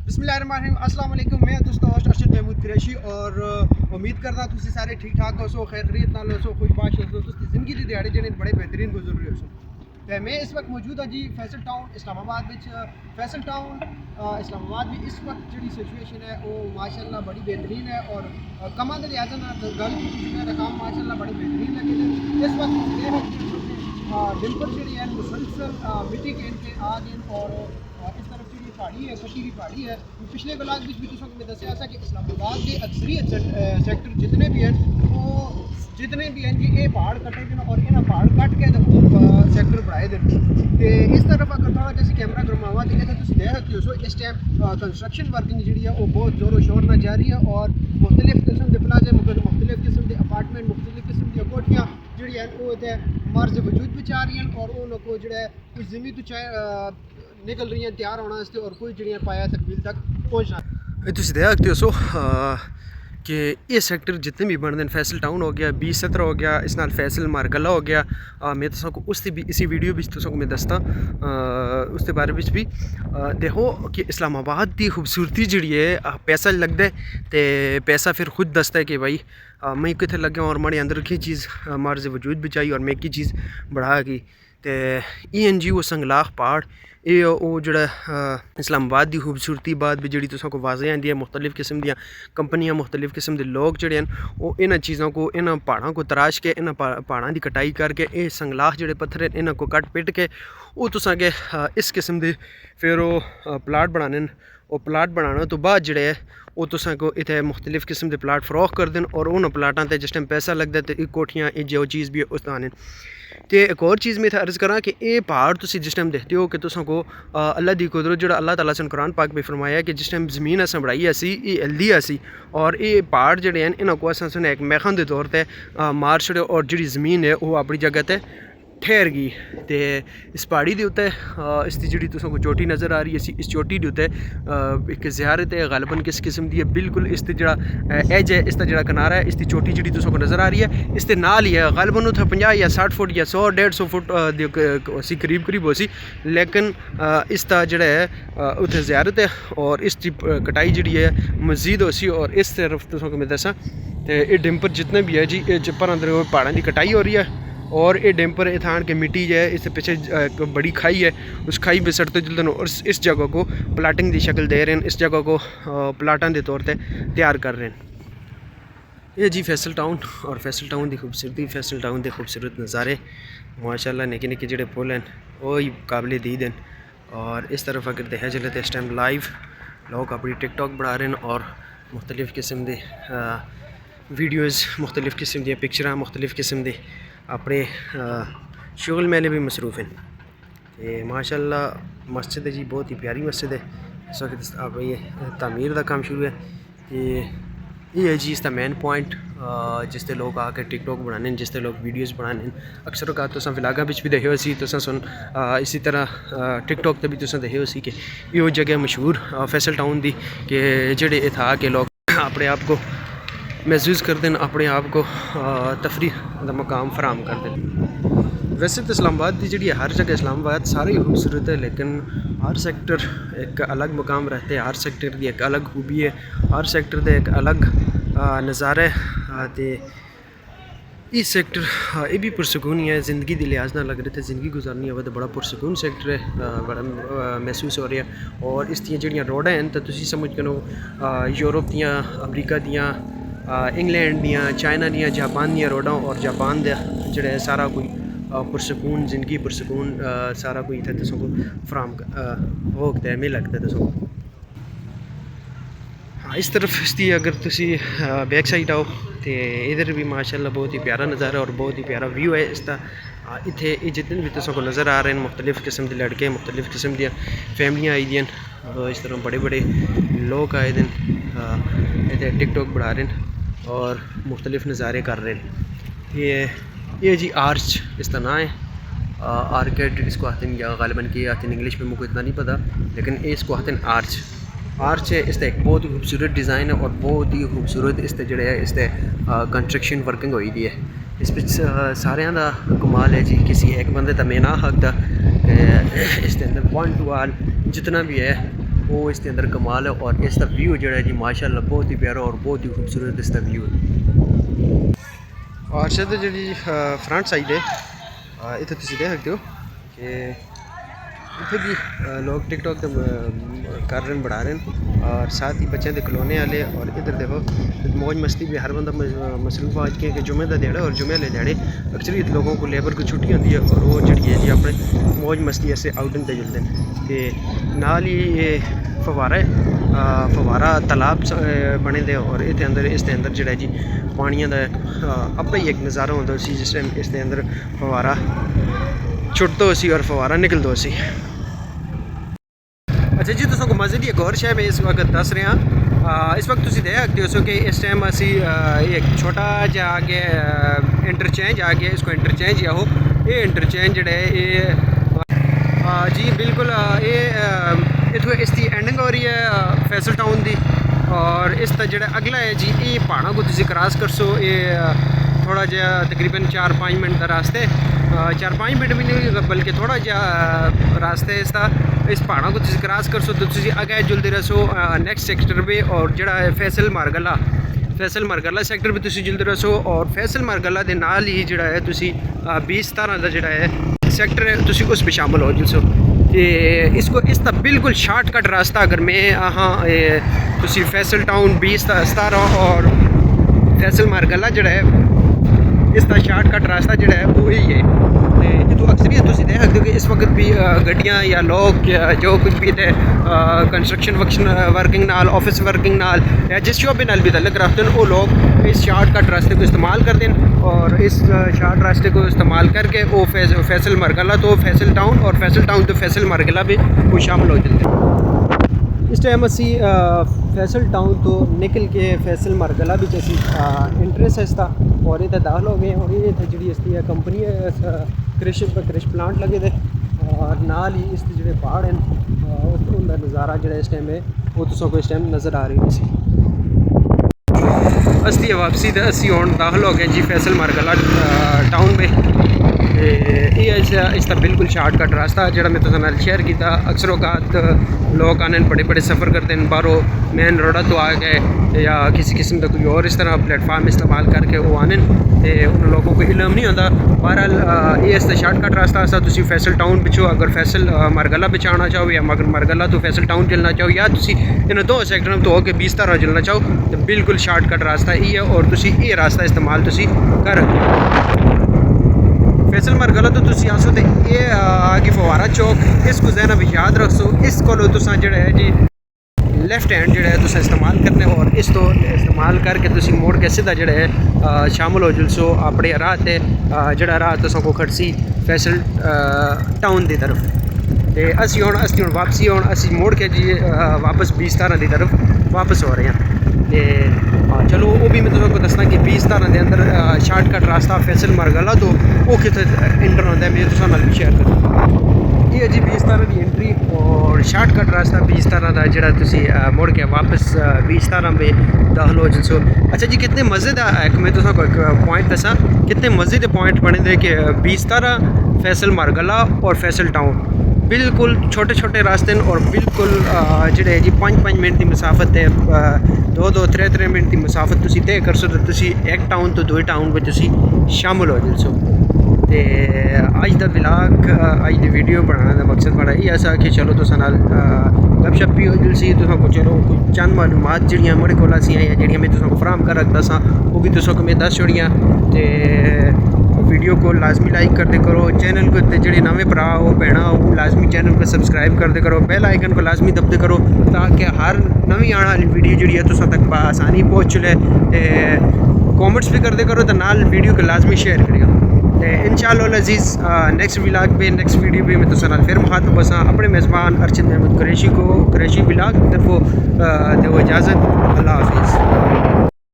बिस्मिल्लाहिर्रहमानिर्रहीम अस्सलाम वालेकुम। मैं दोस्तों होस्ट अरशद महमूद कुरैशी और उम्मीद करदा तुसी सारे ठीक ठाक हो खैर खरीत नाल हो खुशबाश हो तुसी जिंदगी दी दिहाड़े जेह्ड़े बड़े बेहतरीन गुजर रहे हो। तो मैं इस वक्त मौजूद हाँ जी फैसल टाउन इस्लामाबाद विच। फैसल टाउन इस्लामाबाद भी इस वक्त जी सिचुएशन है वो माशाअल्लाह बड़ी बेहतरीन है और कमां दे लिहाजा नाल गल कीती काम माशाअल्लाह बड़े बेहतरीन लगे ने। इस वक्त डिम्पर जी है मुसलसल मिट्टी के इनके आ गए और इस तरफ जी पहाड़ी है कशी हुई पहाड़ी है। पिछले ब्लॉग भी तुम मैं दसिया था कि इस्लामाबाद के अक्सरियत सैक्टर जितने भी हैं वो जितने भी हैं जी ये पहाड़ कटे गए और इन्हें पहाड़ कट के सैक्टर बनाए दे। तो इस तरफ अगर थोड़ा जैसे कैमरा घुमावा तो इतना तुम देख सकते हो इस टाइम कंस्ट्रक्शन वर्किंग जी है वो बहुत जोरों शोर ना जारी है और मुख्तलिफ किस्म के प्लाजे मुख्तलिफ किस्म के अपार्टमेंट मुख्तलिफ किस्म की कोठियाँ जी वो मर्ज वजूद भी आ रही हैं और उनको जो कुछ जमीन तो निकल रही हैं तैयार होने वास्ते और कोई जड़ियाँ पाया तकमील तक पहुँचना। तुम देख सकते हो कि ये सैक्टर जितने भी बनते हैं फैसल टाउन हो गया 20-17 हो गया इस नाल फैसल मारगला हो गया। मैं तो उससे भी इसी वीडियो भी मैं दसता उसके बारे में भी देखो कि इस्लामाबाद की खूबसूरती जी है पैसा लगता है तो पैसा फिर खुद दसता है कि भाई मैं कितने लगे और माड़े अंदर की चीज़ मार से वजूद भी चाहिए और मैं की चीज़ बढ़ा गई तो वो संगलाख पहाड़ ये वो जड़ा इस्लामाबाद की खूबसूरती बाद भी जी तुम वाजे आती है मुख्तलिफ किस्म दी कंपनियां मुख्तलिफ किस्म के लोग जोड़े हैं वो इन चीज़ों को इन पहाड़ों को तराश के इन पहाड़ों की कटाई करके ये संगलाख जोड़े पत्थर हैं इन्हों को कट पिट के वो तुसा के इस किस्म के फिर वो प्लाट बनाने वो प्लाट बनाने तो बाद जोड़े वो तुसा को इतने मुख्तलिफ किस्म के प्लाट फरोख कर दें और उन्होंने प्लाटों पर जिस टाइम पैसा लगता है तो कोठियाँ जो चीज़ भी उस आने। तो एक और चीज़ मैं अर्ज़ करा कि ये पहाड़ तुम जिस टाइम देखते हो कि तुसको अल्लाह की कुदरत जो अल्लाह ताला ने कुरान पाक में फरमाया कि जिस टाइम ज़मीन असें बनाई असी ये हल्दी असी और ये पहाड़ जोड़े हैं इन्हों को असें एक महन के तौर पर मार छड़े और जी ज़मीन है वो अपनी जगह पर ठहर गई। तो इस पहाड़ी के उत्ते इसकी जी तुसको चोटी नज़र आ रही है इस चोटी के उत्ते एक ज़ियारत है गालबन किस किस्म की है बिल्कुल इस जरा एज है इसका जरा किनारा है इसकी चोटी जी तुसको नज़र आ रही है इसके नाल ही है गालबन उत्थे 50 या 60 फुट या 100-150 फुट सी करीब करीब हो सी लेकिन इसका जड़ा है उत्थे ज़ियारत है और इसकी कटाई जी है मजीद हो सी और इस तरफ तुसको मैं दसा तो ये डिम्पर जितने भी है जी ये चिप्पर अंदर पहाड़ों की कटाई हो रही है और ये डिम्पर इथान के मिट्टी जो है इससे पीछे एक बड़ी खाई है उस खाई पे सड़ते जुलते और इस जगह को प्लाटिंग की शक्ल दे रहे हैं इस जगह को प्लाटां के तौर पर तैयार कर रहे हैं। ये जी फैसल टाउन और फैसल टाउन की खूबसूरती फैसल टाउन के खूबसूरत नज़ारे माशाल्लाह निक्के निक्के जोड़े पुल हैं वो ही काबिल दीद हैं और इस तरफ अगर देखा चले तो इस टाइम लाइव लोग अपनी टिकटॉक बढ़ा रहे हैं और मुख्तलिफ किस्म के वीडियोज़ मुख्तलिफ किस्म दी पिक्चर मुख्तलिफ किस्म के अपने शुगल मेले भी मसरूफ़ हैं। तो माशाल्लाह मस्जिद है जी बहुत ही प्यारी मस्जिद है इस वक्त अब ये तामीर का काम शुरू है। तो ये है जी इसका मेन पॉइंट जिससे लोग आके टिकटॉक बनाने जिससे लोग वीडियोज़ बनाने अक्सर का तुम व्लागां भी देखो तुम सुन इसी तरह टिकटॉक पर भी तुम देखो कि ये जगह मशहूर फैसल टाउन की कि जेडे था कि लोग अपने आप को महसूस करते हैं अपने आप को तफरीह का मकाम फराम करते हैं। वैसे तो इस्लामाबाद की जी हर जगह इस्लामाबाद सारी ही खूबसूरत है लेकिन हर सेक्टर एक अलग मकाम रहते हैं हर सेक्टर की एक अलग खूबी है हर सेक्टर का एक अलग नज़ारा है। तो इस सेक्टर ये भी पुरसकून ही है ज़िंदगी के लिहाज ना लग रहे थे ज़िंदगी गुजारनी है तो बड़ा पुरसकून सेक्टर है बड़ा महसूस हो रहा है और इस जड़ियाँ रोडां हैं तो तुम समझ करो यूरोप दियाँ अमरीका दियाँ इंग्लैंड दियाँ चाइना दियाँ जापान दियाँ रोडां और जापान का जोड़ा है सारा कोई पुरसकून ज़िंदगी पुरसकून सारा कोई इतने तुसको फराम होता है मिल लगता है तुसको। हाँ इस तरफ इसकी अगर तुम बैक साइड आओ तो इधर भी माशाल्लाह बहुत ही प्यारा नज़ारा और बहुत ही प्यारा व्यू है इसका। इतने जितने भी तुसको नज़र आ रहे हैं मुख्तलिफ किस्म के लड़के मुख्तलिफ किस्म दी फैमिलियाँ आई दी इस तरह बड़े बड़े लोग आए दिन इतने टिकटॉक बढ़ा रहे हैं और मुख्तलिफ नज़ारे कर रहे हैं। ये जी आर्च इसका नाम है आर्केड इसको आते हैं या गालिबन की आते हैं इंग्लिश में मुझको इतना नहीं पता लेकिन इसको आते हैं आर्च है इसका एक बहुत ही खूबसूरत डिज़ाइन है और बहुत ही खूबसूरत इससे जोड़े है इससे कंस्ट्रक्शन वर्किंग हुई दी है इस सारे का कमाल है जी किसी एक बंदे तो मैं ना हकदा इसके अंदर वन टू आल जितना भी है वो इसके अंदर कमाल है। और इसका व्यू जो है जी माशाल्लाह बहुत ही प्यारा और बहुत ही खूबसूरत इसका व्यू है। और सिद्ध जी फ्रंट साइड है इतने तुम देख सकते हो कि इतने भी लोग टिकटॉक कर रहे हैं, बढ़ा रहे हैं, और साथ ही बच्चे के खिलौने वाले। और इधर देखो मौज मस्ती भी हर बंदा मसरूफ आज के जुमे का दिहाड़ा, और जुमे वाले दिहाड़े अक्सर लोगों को लेबर को छुट्टी होती है और वो जी है जी अपने मौज मस्ती ऐसे आउटिंग पर चलते हैं। तो नाल ही ये फवारा है, फवारा तालाब बने दे, और इतने अंदर इसके अंदर जो जी पानिया का अपना ही एक नज़ारा होता सी जिस टाइम इसके अंदर फवारा छुटता सी और फवारा निकलता सी। अच्छा जी, तुम को मजे की एक और शय मैं इस वक्त दस रहा। इस वक्त तुम देख सकते हो कि इस टाइम असी एक छोटा जा आगे इंटरचेंज आ गया, इसको इंटरचेंज आहो। ये इंटरचेंज जोड़ा है ये जी बिल्कुल ये इतों इसकी एंडिंग हो रही है फैसल टाउन की, और इस जो अगला है जी ये पहाड़ों को तुम क्रॉस कर सो। ये थोड़ा जहा तकरीबन 4-5 मिनट का रास्ते, 4-5 मिनट भी नहीं बल्कि थोड़ा जहा रास्ते इसका इस पहाड़ों को तुम क्रॉस कर सो तो तुम अगे जुलते रहो नैक्सट सेक्टर पे। और जोड़ा है फैसल मारगला सैक्टर भी तुम जुलते रहो, और फैसल मारगला के नाल ही जोड़ा है तुम 20-17 का जोड़ा है सैक्टर है तुम उस पर शामिल हो जुलसो। इसको इसका बिल्कुल शार्टकट रास्ता अगर मैं तुम फैसल टाउन 20-17 और फैसल मारगला जोड़ा है इसका शार्टकट रास्ता जोड़ा है वो यही है। तो अक्सरियत तुम देख सकते हो कि इस वक्त भी गड्डियाँ या लोग या जो कुछ भी थे कंस्ट्रक्शन वर्किंग नाल ऑफिस वर्किंग नाल या जिस शोबे नाल भी तल्लक रखते हैं वो लोग इस शार्टकट रास्ते को इस्तेमाल करते हैं, और इस शार्ट रास्ते को इस्तेमाल करके वो फैसल मारगला तो फैसल टाउन और फैसल टाउन तो फैसल मारगला भी वो शामिल हो जाते हैं। इस टाइम असी फैसल टाउन तो निकल के फैसल मारगला भी असी इंटरेस्ट है इसका, और इतना दाखिल हो गए। और ये जी इसकी कंपनी है कृषि प्लांट लगे थे, और नाल ही इसके जो पहाड़ हैं उनका नज़ारा जो इस टाइम है वो तुम इस टाइम नज़र आ रही सी। असली वापसी तो असी हूँ दाखिल हो गए जी फैसल मारगला टाउन में। ये इसका बिल्कुल शार्टकट रास्ता जोड़ा मैं तुम शेयर किया। अक्सर औकात लोग आने बड़े बड़े सफ़र करते हैं बाहरों मेन रोडा तो आ गए या किसी किस्म का कोई और इस तरह प्लेटफार्म इस्तेमाल करके वो आने उन लोगों को इलम नहीं होता। बहरहाल ये इसका शार्टकट रास्ता ऐसा तुम फैसल टाउन पिछो अगर फैसल मारगला पे आना चाहो या मगर मारगला तो फैसल टाउन चलना चाहो या इन दो सैक्टर तो होकर 20-17 चलना चाहो तो बिल्कुल शार्टकट रास्ता ये है, और तुम ये रास्ता इस्तेमाल कर फैसल मारगला तो तुम आसो तो ये आगे फवारा चौक इसको जहना भी याद रखो। इसको तुसा जो है जी लेफ्ट हैंड जो है तुम इस्तेमाल करने, और इस तो इस्तेमाल करके तुम मोड़ के सीधा जो है शामिल हो जुलसो अपने राह से जोड़ा राह तुसा को खड़सी फैसल टाउन की तरफ। तो असी हूँ वापसी हूँ असी मोड़ के जी वापस 20-17 की तरफ वापस हो रहे हैं। तो चलो वो भी मैं तुमको दसना कि 20-17 के अंदर शार्टकट रास्ता फैसल मारगला तो वो कितने इंटर होता है मैं तुम शेयर करूँ। ये जी 20-17 की एंट्री और शार्टकट रास्ता 20-17 का जोड़ा तुम मुड़ के वापस 20-17 में दाखिल हो जसो। अच्छा जी कितने मज़े का एक मैं तुमको एक पॉइंट दसा कितने मज़े के पॉइंट बने दे कि 20-17 फैसल मारगला और फैसल टाउन बिल्कुल छोटे छोटे रास्ते और बिल्कुल जोड़े जी 5-5 मिनट की मसाफत है 2-3 मिनट की मसाफत तुम तय कर सो तो तुम एक टाउन तो दो टाउन में तुम शामिल हो जसो। तो अज का व्लॉग अज की वीडियो बनाने का मकसद बड़ा ये ऐसा कि चलो तुस गपशप भी हो जलसी तुमको चलो कुछ चंद मालूमात जड़ियाँ मेरे को आसियाँ जड़ियाँ मैं तुमको फराहम कर रखता सा वो भी तुमको मैं दस छोड़ियाँ। तो वीडियो को लाजमी लाइक करते करो, चैनल को जोड़े नवे भरा हो भैन हो लाजमी चैनल को सबसक्राइब करते करो, बेल आइकन को लाजमी दबते करो ताकि हर नवी आने वाली वीडियो जी है तुम तक आसानी पहुँच चले। कॉमेंट्स भी करते करो तो नाल वीडियो को लाजमी शेयर करियो। इंशाअल्लाह अजीज़ नेक्स्ट व्लॉग पे नेक्स्ट वीडियो पे मैं तुम फिर मुखातब बसा अपने मेज़बान अर्शद महमूद कुरैशी को कुरैशी व्लॉग की तरफ दो इजाज़त। अल्लाह हाफिज़।